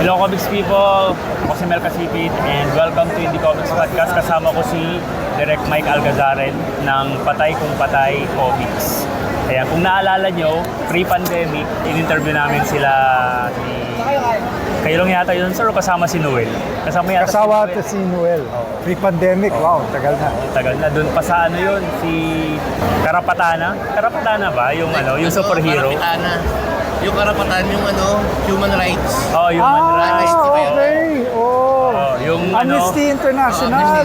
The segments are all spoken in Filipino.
Hello Comics people, ako si Mel Casipit and welcome to Indie Comics Podcast. Kasama ko si Direct Mike Algazaren ng Patay Kung Patay Comics. Kaya kung naalala nyo, pre-pandemic, in-interview namin sila kayo lang yata yun sir o kasama si Noel? Kasama yata Kasawa si Noel. si Noel. Pre-pandemic, wow, tagal na. Tagal na, doon pa sa ano yun, si Karapatana. Karapatana ba? Yung yung superhero? Karapatana. Yung karapatan, yung human rights. Oh, yung rights. Okay. Oh. Yung Amnesty International.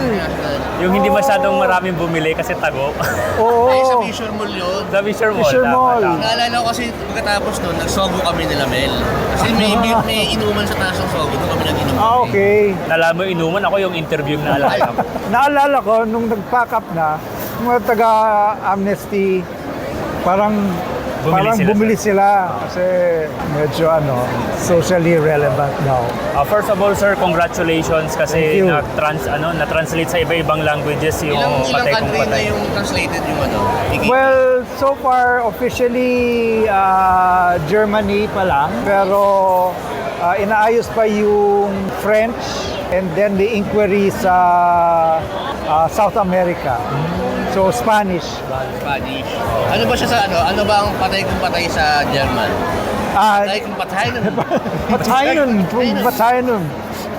yung hindi masyadong maraming bumili kasi tago. Oo. Ay, sa Fisher Mall yun. Sa Fisher Mall. Fisher Mall. tama. Naalala ko kasi pagkatapos nun, nagsogo kami nila Mel. Kasi may inuman sa taas ng sogo, doon kami nag-inuman. Okay. Nalaman mo inuman ako yung interview na naalala ko. Naalala ko, nung nag-pack up na, mga taga-Amnesty, parang bumili sila kasi medyo socially relevant daw. First of all, sir, congratulations kasi Thank you. na-translate sa iba-ibang languages yung Ilang Patay Kung country na Patay. yung translated yung ticket? Well, so far, officially, Germany pa lang. Pero inaayos pa yung French and then the inquiry sa South America. So, Spanish. Spanish. Ano ba siya sa ano ba ang patay kung patay sa German? Patay kung patay nun. Patay nun.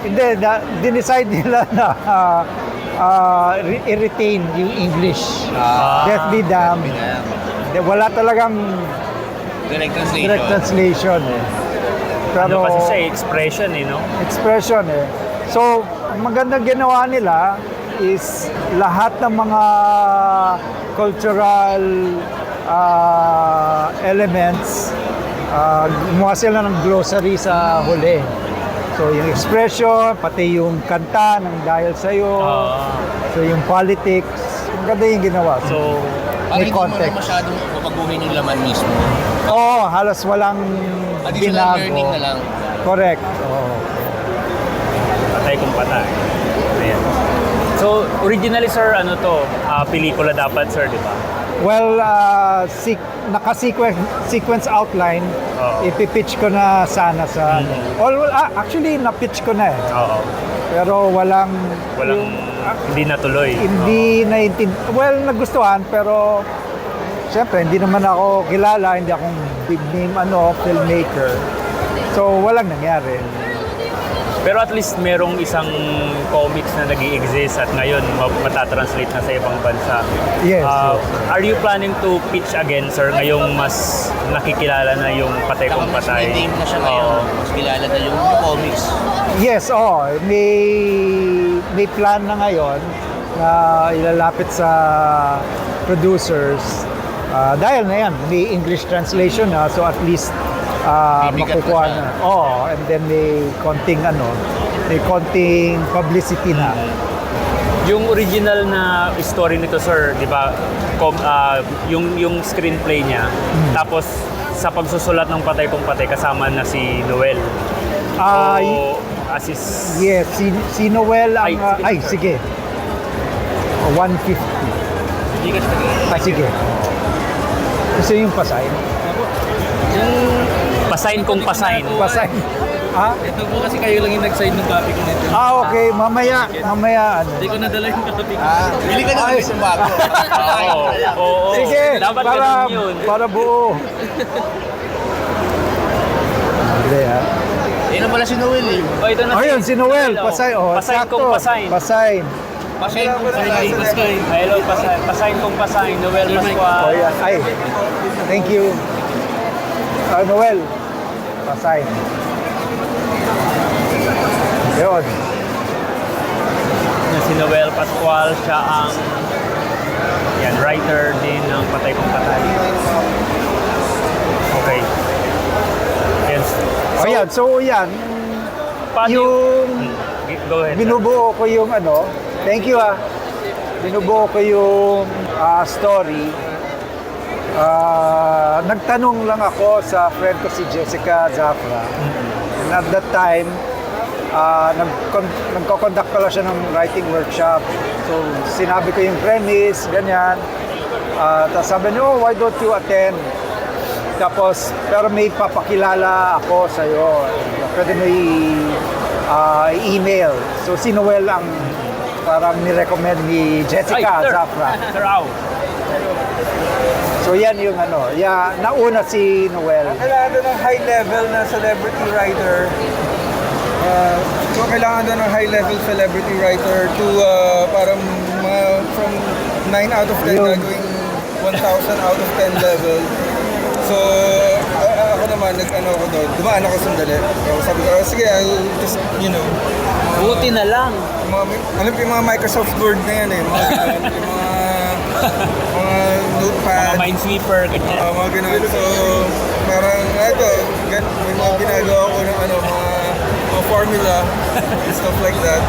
Hindi, dinicide nila na i-retain yung English. Death be damned. Wala talagang Direct translation. direct translation. Ano kasi siya, expression, no? Expression. So, ang magandang ginawa nila is lahat ng mga cultural elements, gumawa sila ng glossary sa huli. So, yung expression, pati yung kanta ng Dahil Sa'yo, so yung politics, maganda yung ginawa. So, Para may hindi mo na context. masyadong mapaguhin yung laman mismo. Oo, halos walang Additional binago. learning na lang. Correct. Oo. Patay Kung Patay. Ayan. So, originally, sir, pelikula dapat, sir, di ba? Well, naka-sequence outline, Oo. ipipitch ko na sana sa... actually, na-pitch ko na eh. Oo. Pero walang... Hindi natuloy. Hindi well, nagustuhan, pero... Siyempre, hindi naman ako kilala, hindi akong big name filmmaker. So, walang nangyari. Pero at least merong isang comics na nag-i-exist at ngayon matatranslate na sa ibang bansa. Yes. Are you planning to pitch again, sir? Ngayong mas nakikilala na yung Patay Kung Mas Patay. may name na siya ngayon. Mas kilala na yung comics. Yes, may plan na ngayon na ilalapit sa producers. Dahil na yan, may English translation na, so at least Bibigat makukuha na na. And then may konting publicity na. Yung original na story nito, sir, di ba? Yung screenplay niya. Tapos sa pagsusulat ng Patay Kung Patay kasama na si Noel. Assist. Yes, si Noel ang... Sige, sige. 150. Hindi ka siya Sige. Gusto yung pasign? Pasign kung pasign. Pasign. Ha? Ito po kasi kayo lang yung nag-sign ng copy ko nito. Okay. Mamaya. Hindi ko nadala yung copy ko. Bili ka na ulit ng bago. Oo. Sige, Dapat para ganun yun. buo. Hindi ha. Yan na pala si Noel eh. Ito na Ayun, si Noel. Pasign. Pasign kung sakto. pasign. Pasign. Pasay kung patay. Hello, pasign kung pasign. Noel Pascual. Yan. Ay. Thank you. Noel. Pasign. Yun. Si Noel Pascual, siya ang writer din ng Patay Kung Patay. Okay. Yes. So yan. Paano Yung Go ahead. sir. binubuo ko yung thank you binubuo ko yung story. Nagtanong lang ako sa friend ko si Jessica Zafra. And at that time, nagko-conduct pala siya ng writing workshop. So, sinabi ko yung premise, ganyan. Tapos sabi niya, why don't you attend? Tapos, pero may papakilala ako sa'yo. pwede mo i-email. So si Noel ang parang ni-recommend ni Jessica Sir. Zafra. Sir Au. So yan yung nauna si Noel. Kailangan doon ng high level na celebrity writer. So kailangan doon ng high level celebrity writer to parang from 9 out of 10 Yun. gagawing 1,000 out of 10 level. So ako naman, ako doon, dumaan ako sandali. So sabi ko, sige, I'll just, Buti na lang. alam ko yung mga Microsoft Word na yan yung mga notepad. Mga minesweeper, ganyan. Mga ganun. So, parang ito, may mga ginagawa ko ng mga formula, stuff like that.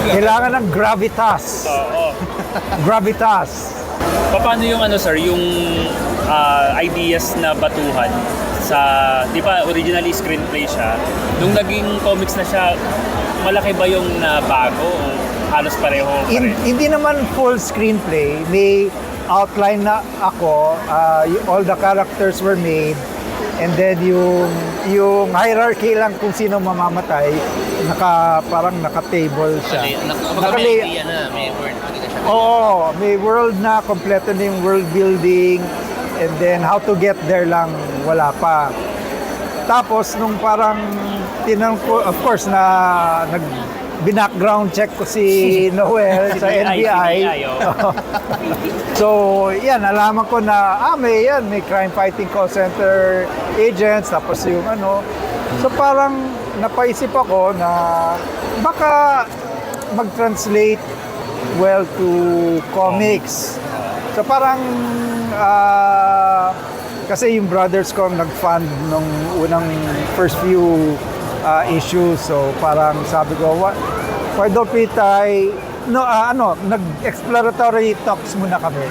Kailangan ng gravitas. Oo. Gravitas. Paano yung sir, yung ideas na batuhan sa, di ba originally screenplay siya, nung naging comics na siya, malaki ba yung nabago o halos pareho pa rin? Hindi naman full screenplay. May outline na ako. All the characters were made. And then yung hierarchy lang kung sino mamamatay, parang naka-table siya. Nakali, may word. Oo, may world na, kompleto na yung world building. And then how to get there lang, wala pa. Tapos nung parang tinanong ko, of course, background check ko si Noel sa NBI. So, yan, nalaman ko na, may crime fighting call center agents, tapos yung So, parang napaisip ako na baka mag-translate well to comics. So, parang, kasi yung brothers ko ang nag-fund nung unang first few issues. So, parang sabi ko, why don't we try, nag-exploratory talks muna kami.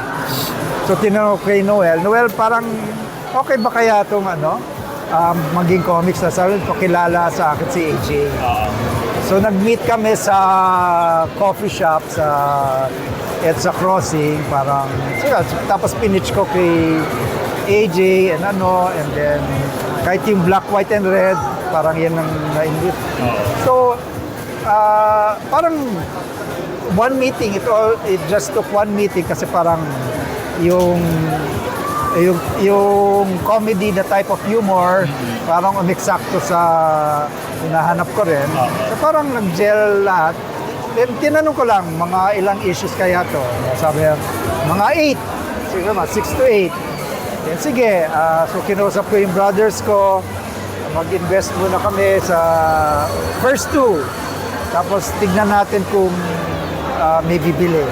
So, tinanong ko kay Noel, parang, okay ba kaya itong maging comics na sabi ko, kilala sa akin si AJ. So, nag-meet kami sa coffee shop sa EDSA Crossing, parang, tapos pinitch ko kay AJ and then kahit yung black, white, and red, parang yan ang na-invite. So, parang one meeting, it just took one meeting kasi parang yung comedy na type of humor, parang umeksakto sa hinahanap ko rin. So, parang nag-gel lahat. Then, tinanong ko lang, mga ilang issues kaya to? Sabi niya, mga 8. Sige, 6 to 8. Then, sige, so kinausap ko yung brothers ko, mag-invest muna kami sa first 2. Tapos, tignan natin kung may bibili.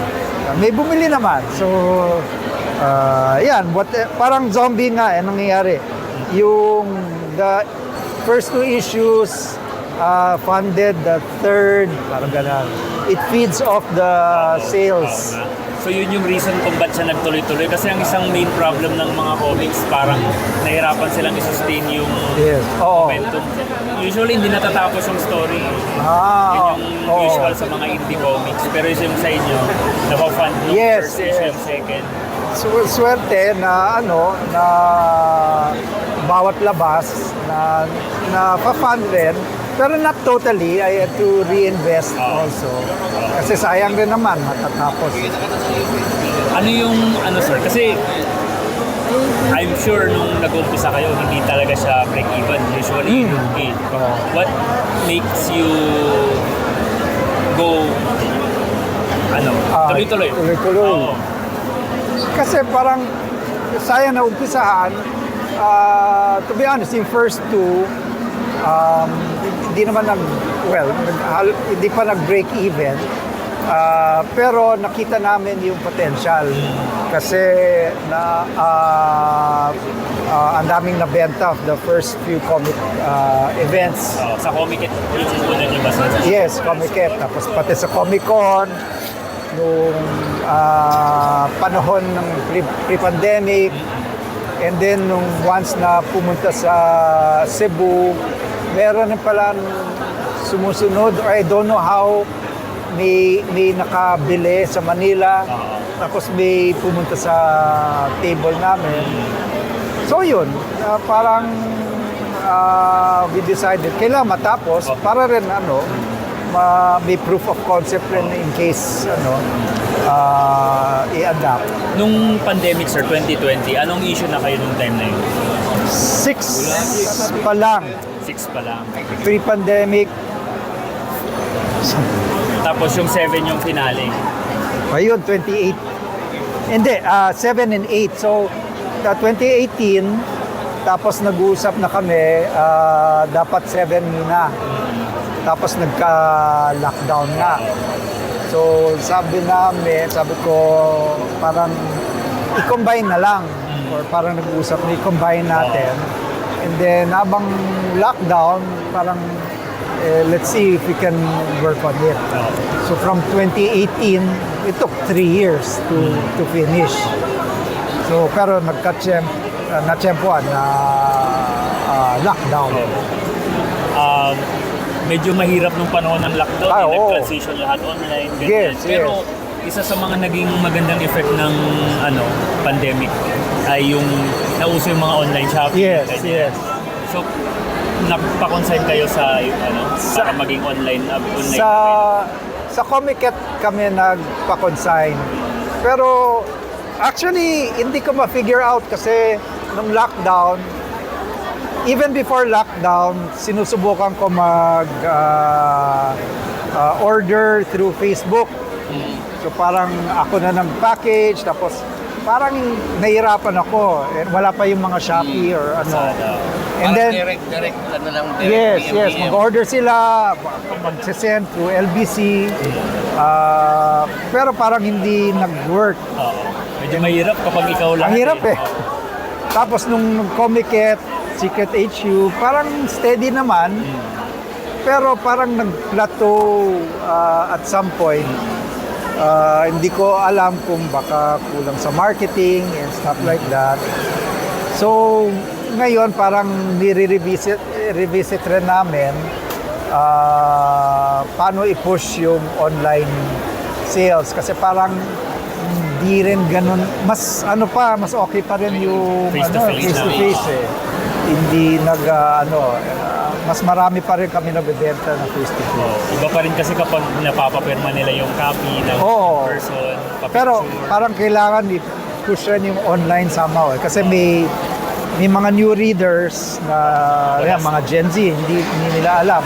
May bumili naman. So, yan, parang zombie nga, nangyayari. Yung the first 2 issues, funded the third, parang ganun. It feeds off the sales. So yun yung reason kung ba't siya nagtuloy-tuloy. Kasi ang isang main problem ng mga comics, parang nahirapan silang i-sustain yung momentum. Usually hindi natatapos yung story. Yun yung usual sa mga indie comics. Pero yung sa inyo, napafund yung first issue, yung second. So, swerte na na bawat labas na pa-fund rin. Pero not totally, I had to reinvest also. Kasi sayang din naman, matatapos. Ano yung, sir? Kasi I'm sure nung nag-umpisa kayo, hindi talaga siya break-even. Usually, what makes you go, tuloy-tuloy? Tuloy-tuloy. Kasi parang sayang na umpisahan. To be honest, yung first 2, hindi naman hindi pa nag-break even. Pero nakita namin yung potential kasi ang daming nabenta of the first few comic events. Sa Comic-Con yung una niyo ba? Yes, Comic-Con. Tapos pati sa Comic-Con, nung panahon ng pre-pandemic, and then nung once na pumunta sa Cebu, meron na pala sumusunod, or I don't know how, may nakabili sa Manila, tapos may pumunta sa table namin. So yun, parang we decided, kailangan matapos para rin may proof of concept rin in case i-adapt. Nung pandemic, sir, 2020, anong issue na kayo nung time na yun? 6 pa lang, 6 pa lang. pre-pandemic. Tapos yung 7 yung finale. Ayun, 28. Hindi, 7 and 8. So, 2018, tapos nag-uusap na kami, dapat 7 muna. Tapos nagka-lockdown na. So, sabi ko, parang i-combine na lang. Or parang nag-uusap na i-combine natin. And then, habang lockdown, parang let's see if we can work on it. So from 2018, it took 3 years to finish. So pero na-tsempuan na lockdown. Medyo mahirap nung panahon ng lockdown, Oo. nag-transition lahat online, ganyan. Yes, Pero isa sa mga naging magandang effect ng pandemic ay yung nauso yung mga online shopping. Yes, ganyan. yes. So, napakonsign kayo sa para maging online Sa Comiket kami nagpa-consign. Pero actually, hindi ko ma-figure out kasi nung lockdown, even before lockdown, sinusubukan ko order through Facebook. So parang ako na nag-package, tapos parang nahirapan ako. Wala pa yung mga Shopee or And then, direct yes, PM. mag-order sila, mag-send through LBC. Pero parang hindi nag-work. Medyo mahirap kapag ikaw lang. Ang hirap eh. Tapos nung Comiket, Secret HU, parang steady naman. Pero parang nag-plateau at some point. Hindi ko alam kung baka kulang sa marketing and stuff like that. So, ngayon parang revisit rin namin paano i-push yung online sales. Kasi parang hindi rin ganun. Mas okay pa rin yung face-to-face eh. Hindi mas marami pa rin kami nabibenta na face-to-face. Iba pa rin kasi kapag napapapirma nila yung copy ng person. Pero parang kailangan i-push rin yung online somehow eh. Kasi may mga new readers na mga Gen Z, hindi nila alam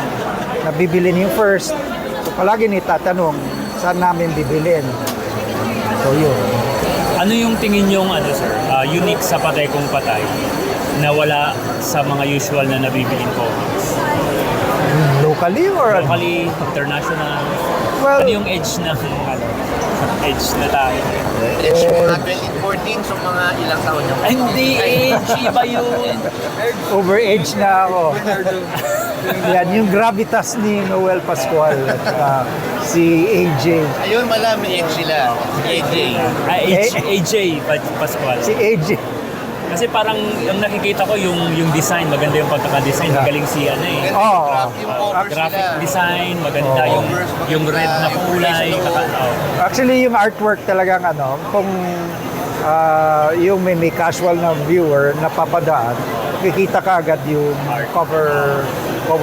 na bibilin yung first. So palagi nitatanong, saan namin bibilin? So yun. Ano yung tingin yung sir, unique sa Patay Kung Patay na wala sa mga usual na nabibiling comics? Locally or Locally, international? Well, ano yung edge ng edge na tayo? It's mga 2014, so mga ilang taon yung... Ay, hindi edge, iba yun. Overage na ako. Yan, yung gravitas ni Noel Pascual at si AJ. Ayun, may edge sila. AJ. AJ Pascual. Si AJ. Kasi parang yung nakikita ko yung design, maganda yung pagkaka-design, magaling si Yung covers graphic nila. design, maganda yung red na kulay. Actually, yung artwork talagang kung yung may casual na viewer na papadaan, kikita ka agad yung cover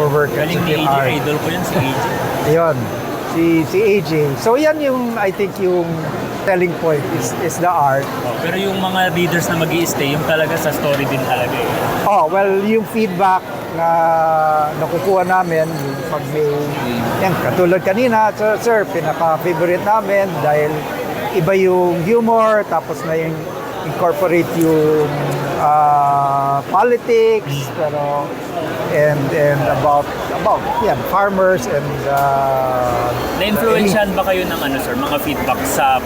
work. Galing ni AJ, idol ko yan si AJ. Yun, si AJ. So yan yung, I think yung selling point is the art. Pero yung mga readers na mag-i-stay, yung talaga sa story din talaga eh. Well, yung feedback na nakukuha namin, yung pag may, yan, katulad kanina, sir, pinaka-favorite namin dahil iba yung humor, tapos na yung incorporate yung politics, pero and about yan, farmers and Na-influensyan ba kayo ng sir, mga feedback sa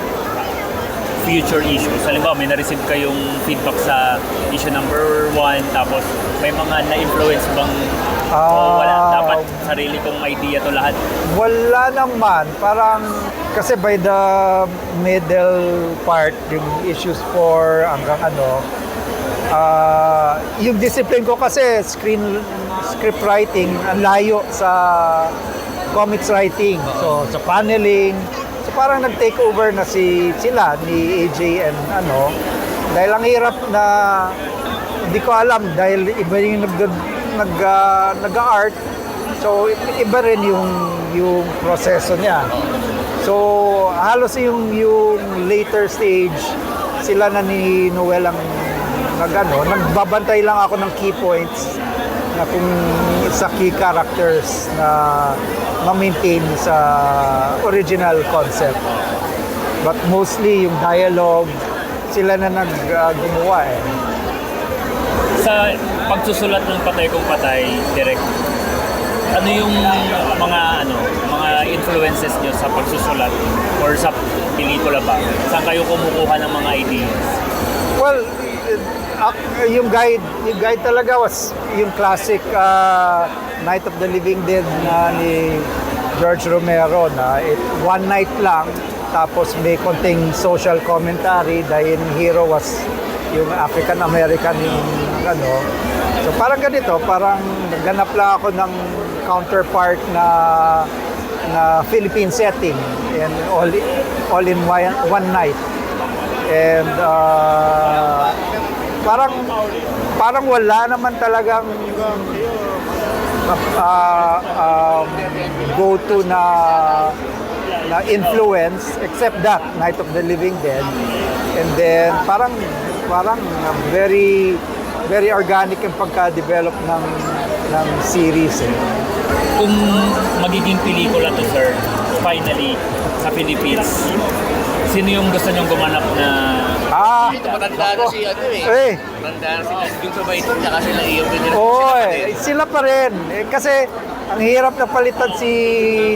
future issues? Halimbawa, may na-receive kayong feedback sa issue number 1, tapos may mga na-influence bang wala, dapat sarili kong idea to lahat? Wala naman. Parang, kasi by the middle part, yung issues 4 hanggang yung discipline ko kasi script writing, ang layo sa comics writing. So, sa paneling, so parang nag-take over na sila ni AJ and dahil ang hirap na hindi ko alam dahil iba yung nag-art. So iba rin yung proseso niya. So halos yung later stage sila na ni Noel ang nagbabantay lang ako ng key points na kung sa key characters na ma-maintain sa original concept. But mostly yung dialogue, sila na gumawa eh. Sa pagsusulat ng Patay Kung Patay, direct, ano yung mga influences nyo sa pagsusulat or sa pelikula ba? Saan kayo kumukuha ng mga ideas? Well, yung guide talaga was yung classic Night of the Living Dead na ni George Romero na one night lang tapos may konting social commentary dahil yung hero was yung African American yung So parang ganito, parang nagganap lang ako ng counterpart na Philippine setting and all in one night. And parang wala naman talagang go-to na influence except that Night of the Living Dead. And then parang very organic yung pagka-develop ng series eh. Kung magiging pelikula to, sir, finally, sa Philippines, sino yung gusto nyong gumanap na... Ito matanda na si matanda na sila yung sabay ito, tsaka sila iyo. Sila pa rin. Kasi ang hirap na palitan si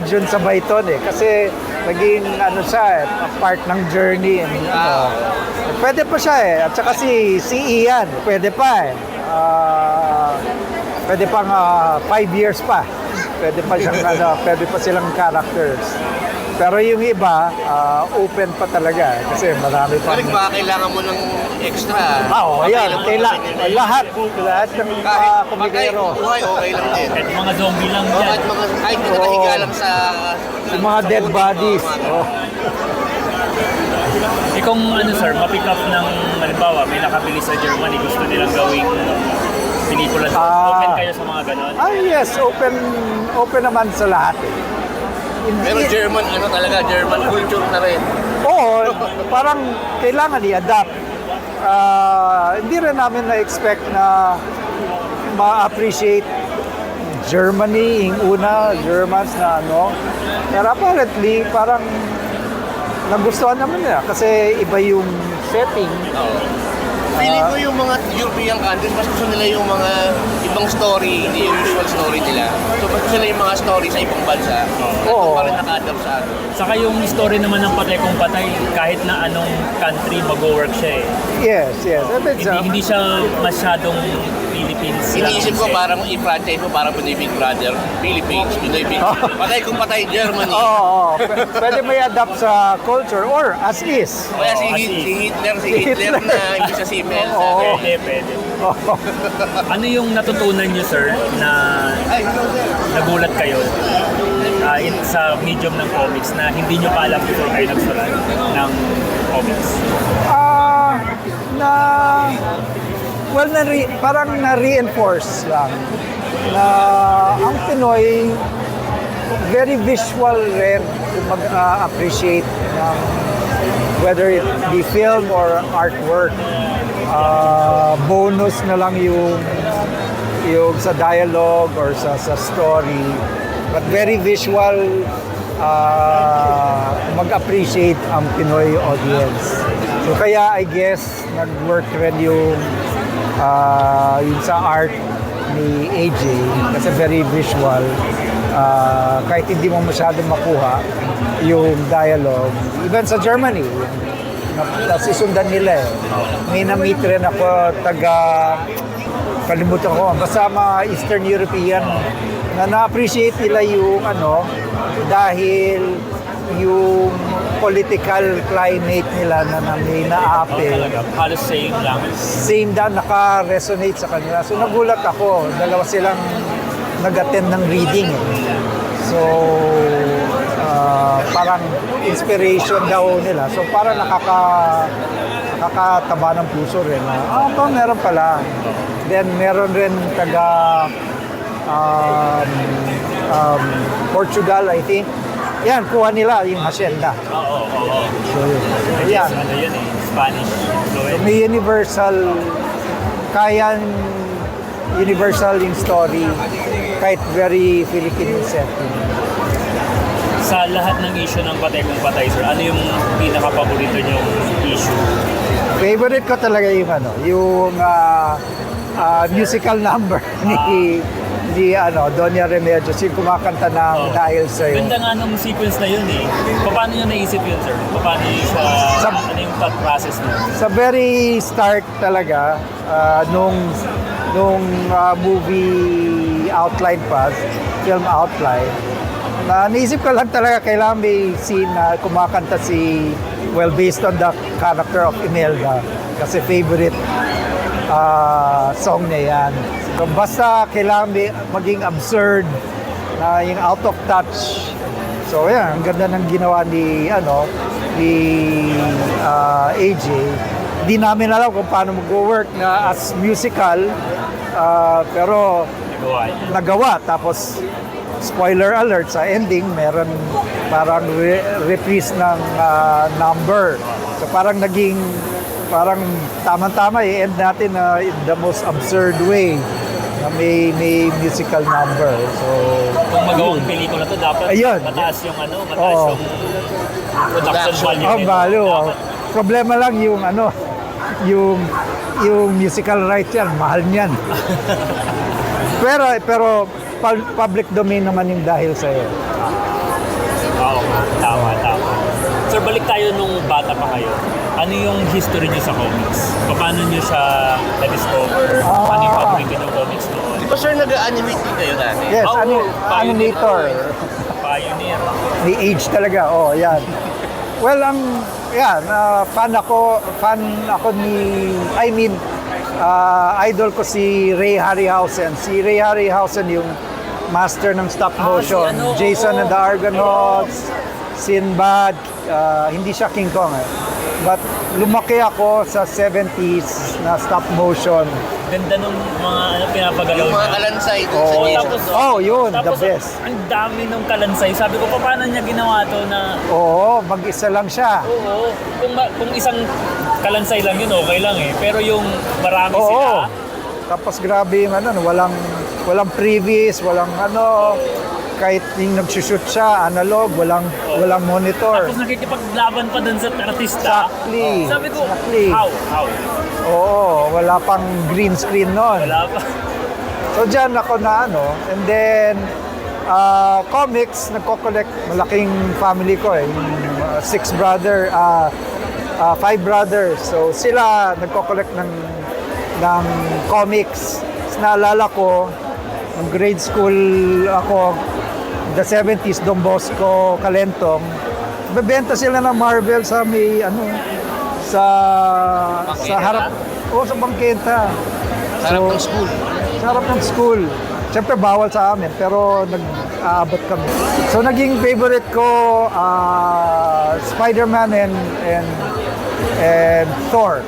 Jun Sabayton eh. Kasi naging siya part ng journey. Pwede pa siya eh. At saka si Ian, pwede pa eh. Pwede pang 5 years pa. Pwede pa siyang pwede pa silang characters. Pero yung iba, open pa talaga. Kasi marami pa. Balik ba kailangan mo ng extra? Ayan. Lahat ng kumigero. Buhay, okay lang din. Kahit mga zombie lang dyan. Kahit nakahiga lang sa... Yung mga dead bodies. Kung sir, ma-pick up ng, halimbawa, may nakabili sa Germany, gusto nilang gawing pelikula. Open kayo sa mga ganon? Yes. Open naman sa lahat eh. Pero German culture na rin. Oo, parang kailangan i-adapt. Hindi rin namin na-expect na ma-appreciate Germany, yung una, Germans na Pero apparently, parang nagustuhan naman nila kasi iba yung setting. Feeling ko yung mga European countries, mas gusto nila yung mga ibang story, hindi yung usual story nila. So, mas gusto nila yung mga story sa ibang bansa. Ito pa rin naka-adapt sa Saka yung story naman ng Patay Kung Patay, kahit na anong country mag-work siya eh. Yes. Hindi siya masyadong Philippines lang. Iniisip ko parang i-franchise mo parang Pinoy Big Brother, Philippines, Pinoy Big Patay Kung Patay, Germany. Pwede may adapt sa culture or as is. Kaya si Hitler na hindi siya si Mel. Pwede. Ano yung natutunan niyo, sir, na nagulat kayo sa medium ng comics na hindi niyo pa alam before kayo nagsulat ng comics? Parang na-reinforce lang na ang Pinoy very visual rin kung mag-appreciate ng whether it be film or artwork. Bonus na lang yung sa dialogue or sa story, but very visual, mag-appreciate ang Pinoy audience. So kaya I guess nag-work rin yung sa art ni AJ kasi very visual. Kahit hindi mo masyadong makuha yung dialogue, even sa Germany, nasisundan nila eh. May na-meet rin ako kalimutan ko, basta mga Eastern European na na-appreciate nila yung dahil yung political climate nila na may na-apel. Halos same lang. Same naka-resonate sa kanila. So nagulat ako, dalawa silang nag-attend ng reading eh. So parang inspiration daw nila. So parang nakakataba ng puso rin. Meron pala. Then meron rin um, Portugal, I think. Yan, kuha nila yung hacienda. Oo. So, Yes, yan. ano yun eh, Spanish influence. May universal, kaya universal yung story kahit very Filipino setting. Sa lahat ng issue ng Patay Kung Patay, sir, ano yung pinaka-paborito niyong issue? Favorite ko talaga yung yung musical number ni Doña Remedios, yung kumakanta ng Dahil Sa'yo. Ganda nga nung sequence na yun eh. Paano nyo naisip yun, sir? Paano yung ano yung thought process nyo? Sa very start talaga, nung movie outline pa, film outline, naisip ko lang talaga kailangan may scene na kumakanta based on the character of Imelda. Kasi favorite song niya yan. So, basta kailangan may maging absurd, na yung out of touch. So yan, ang ganda ng ginawa ni AJ. Di namin alam kung paano mag-work na as musical, pero nagawa. Tapos spoiler alert, sa ending meron parang reprise ng number. So parang tama-tama i-end natin in the most absurd way na may musical number. So Kung magawang pelikula to, dapat Ayun. mataas yung Oo. production value. ang value. Problema lang yung yung musical rights yan, mahal niyan. pero public domain naman yung Dahil Sa'yo. Oo nga, tama. Sir, balik tayo nung bata pa kayo. Ano yung history niyo sa comics? Paano niyo siya na-discover? Ano yung paborito niyong comics noon? Di ba sir, nag-animate din kayo dati? Yes, Oo, animator. Pioneer. May age talaga, yan. Well, fan ako idol ko si Ray Harryhausen. Si Ray Harryhausen yung master ng stop motion. Jason and the Argonauts, Sinbad, hindi siya King Kong But lumaki ako sa 70s na stop motion. Ganda nung mga pinapagalaw Yung mga niya. kalansay dun sa Jason. Yun, the Tapos, best. ang dami nung kalansay. Sabi ko, paano niya ginawa to na... Oo, mag-isa lang siya. Oo, kung isang kalansay lang yun, okay lang eh. Pero yung marami sila, Tapos grabe yung walang previs, walang kahit yung nagsushoot siya, analog, walang monitor. tapos nakikipaglaban pa dun sa artista. Exactly. Sabi ko, Exactly. how? Oo, wala pang green screen nun. Wala pa. So dyan ako na and then comics, nagko-collect, malaking family ko yung 5 brothers. So sila nagko-collect ng comics. Tapos naalala ko, nung grade school ako, the 70s, Don Bosco, Calentong, bebenta sila ng Marvel sa may sa harap sa bangketa. Sa harap ng school. Sa harap ng school. Siyempre bawal sa amin pero nag-aabot kami. So naging favorite ko Spider-Man and Thor.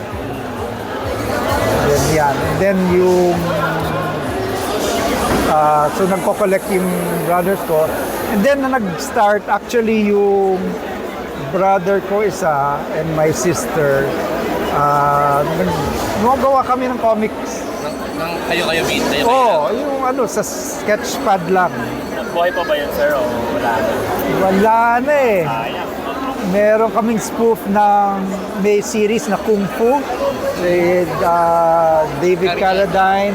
And then yung so nagko-collect yung brothers ko. And then na nag-start actually yung brother ko isa and my sister, gumagawa kami ng comics. Nang kayo beat. Yung sa sketchpad lang. Buhay pa ba yun, sir? O wala na? Wala na eh. Sayang. Meron kaming spoof ng may series na Kung Fu with David Carradine.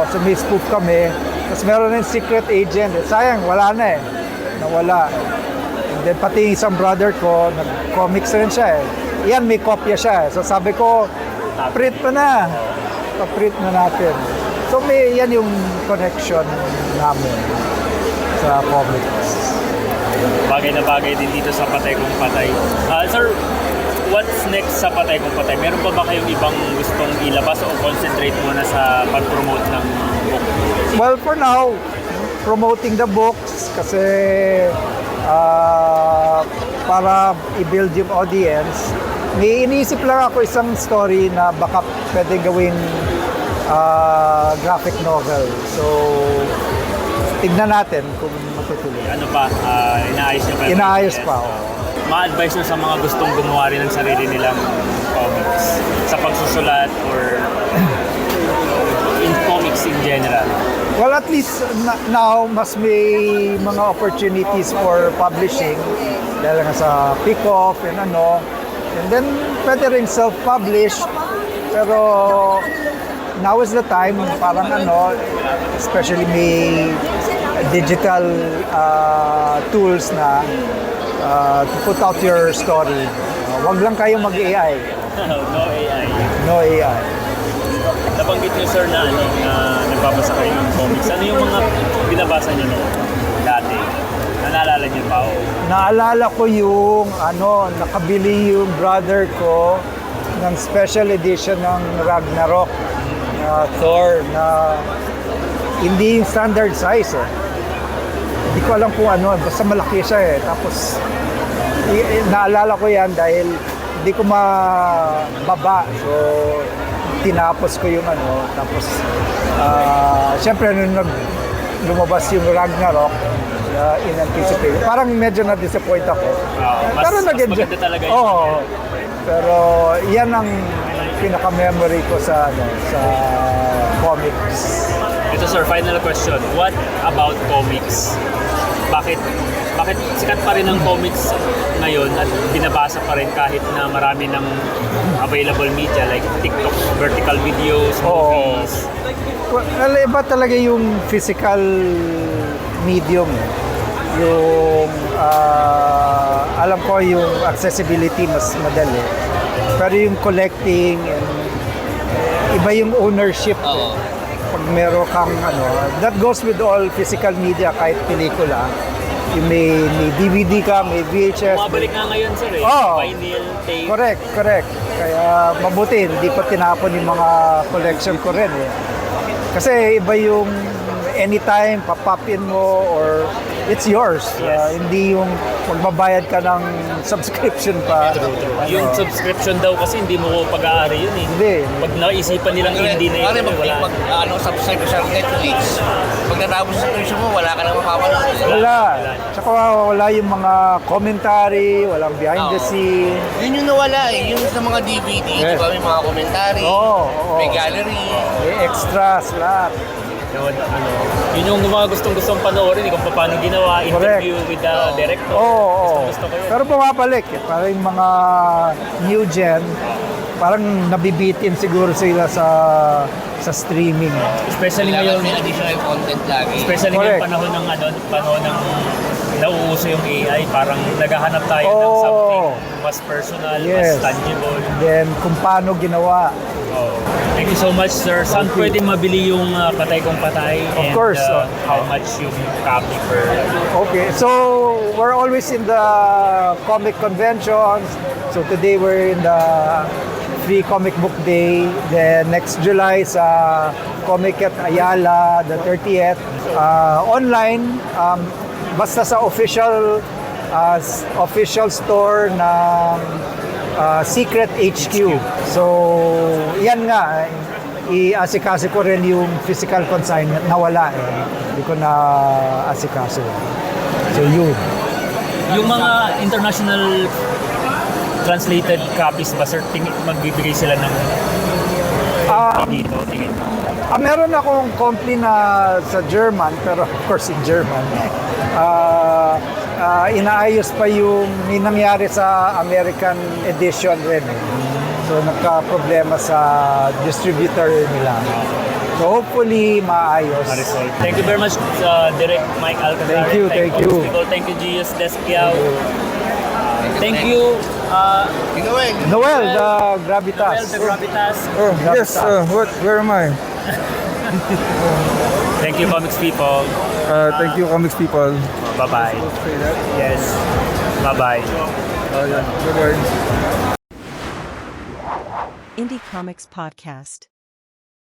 So may spoof kami. Tapos meron din Secret Agent. Sayang, wala na eh. Nawala. And then pati isang brother ko, nag-comics rin siya eh. Yan, may kopya siya eh. So sabi ko, print mo na. Pa-print na natin. So yan yung connection namin sa comics. Bagay na bagay din dito sa Patay Kung Patay. Sir, what's next sa Patay Kung Patay? Meron pa ba kayong ibang gustong ilabas o concentrate muna sa pag-promote ng book? Well, for now, promoting the books kasi para i-build yung audience. May iniisip lang ako isang story na baka pwede gawing graphic novel. So, tignan natin kung matutuloy. Ano pa, inaayos niyo pa yung Inaayos ideas? pa, oo. Ma-advise nyo sa mga gustong gumawa rin ng sarili nilang comics sa pagsusulat or in comics in general. Well, at least now, mas may mga opportunities for publishing dahil nga sa pick-off and ano. And then, pwede rin self-publish. Pero, now is the time, parang ano, especially may digital tools na to put out your story. Wag lang kayo mag-AI. No AI. No AI. Nabanggit niyo sir na, na nagbabasa kayo ng comics. Ano yung mga binabasa niyo noon dati? Naalala niyo pa o? Naalala ko yung nakabili yung brother ko ng special edition ng Ragnarok Thor na hindi yung standard size eh. Hindi ko alam kung ano, basta malaki siya eh. Tapos naalala ko yan dahil hindi ko mababa. So tinapos ko yung tapos syempre nung lumabas yung Ragnarok, in anticipation. Parang medyo na-disappoint ako. Pero Mas maganda talaga yun. Oo. Pero yan ang pinaka-memory ko sa comics. Ito sir, final question. What about comics? Bakit sikat pa rin ang comics ngayon at binabasa pa rin kahit na marami ng available media like TikTok, vertical videos, Oo. movies? Well, iba talaga yung physical medium. Yung, alam ko yung accessibility mas madali. Pero yung collecting, iba yung ownership. Oo. Pag meron kang that goes with all physical media, kahit pelikula. Yung may DVD ka, may VHS. Bumabalik nga ngayon sir eh. Oo. Vinyl, tape. Correct. Kaya mabuti, hindi pa tinapon yung mga collection ko rin eh. Kasi iba yung anytime, papapin mo or it's yours. Yes. Hindi yung magbabayad ka ng subscription pa. Yung subscription daw kasi hindi mo pag-aari yun eh. Hindi. Pag naisipan nilang hindi na yun, wala. Subscribe sa Netflix. Pag natapos sa subscription mo, wala ka nang mapapanood. Wala. Tsaka wala yung mga commentary, walang behind the scene. Yun yung nawala eh. Yung sa mga DVD, Yes. di ba may mga commentary, Oo. may gallery. May extras, lahat. Yun yung mga gustong panoorin kung paano ginawa, interview with the director. Oo. Gusto ko yun. Pero bumabalik eh. Parang yung mga new gen, parang nabibitin siguro sila sa streaming. Especially Kailangan ngayon, may additional content lagi. especially Correct. ngayong panahon ng nauuso yung AI, parang naghahanap tayo ng Oo. something mas personal, Yes. mas tangible. Then kung paano ginawa. Thank you so much, sir. Saan pwede mabili yung Patay Kung Patay? Of course, How much yung copy per... Okay, so we're always in the comic conventions. So today we're in the Free Comic Book Day. Then next July sa Comic at Ayala, the 30th. Online, basta sa official store ng Secret HQ. So, yan nga, i-asikaso ko rin yung physical consignment. Nawala eh. Hindi ko na asikaso. So, yun. Yung mga international translated copies ba, sir, magbibigay sila ng dito? Tingin. Meron akong company na sa German, pero of course in German. Inaayos pa yung may nangyari sa American edition rin. So nagka-problema sa distributor nila. So hopefully maayos. Ma-resolve. Thank you very much, Direct Mike Alcazar. Thank you. Thank you, Gius Desquiao. Thank you, Noel, the Noel Gravitas. de Gravitas. Oh, yes, where am I? Thank you, comics people. Thank you, comics people. Bye-bye. Yes. Bye-bye. Yeah, bye-bye. Indie Comics Podcast.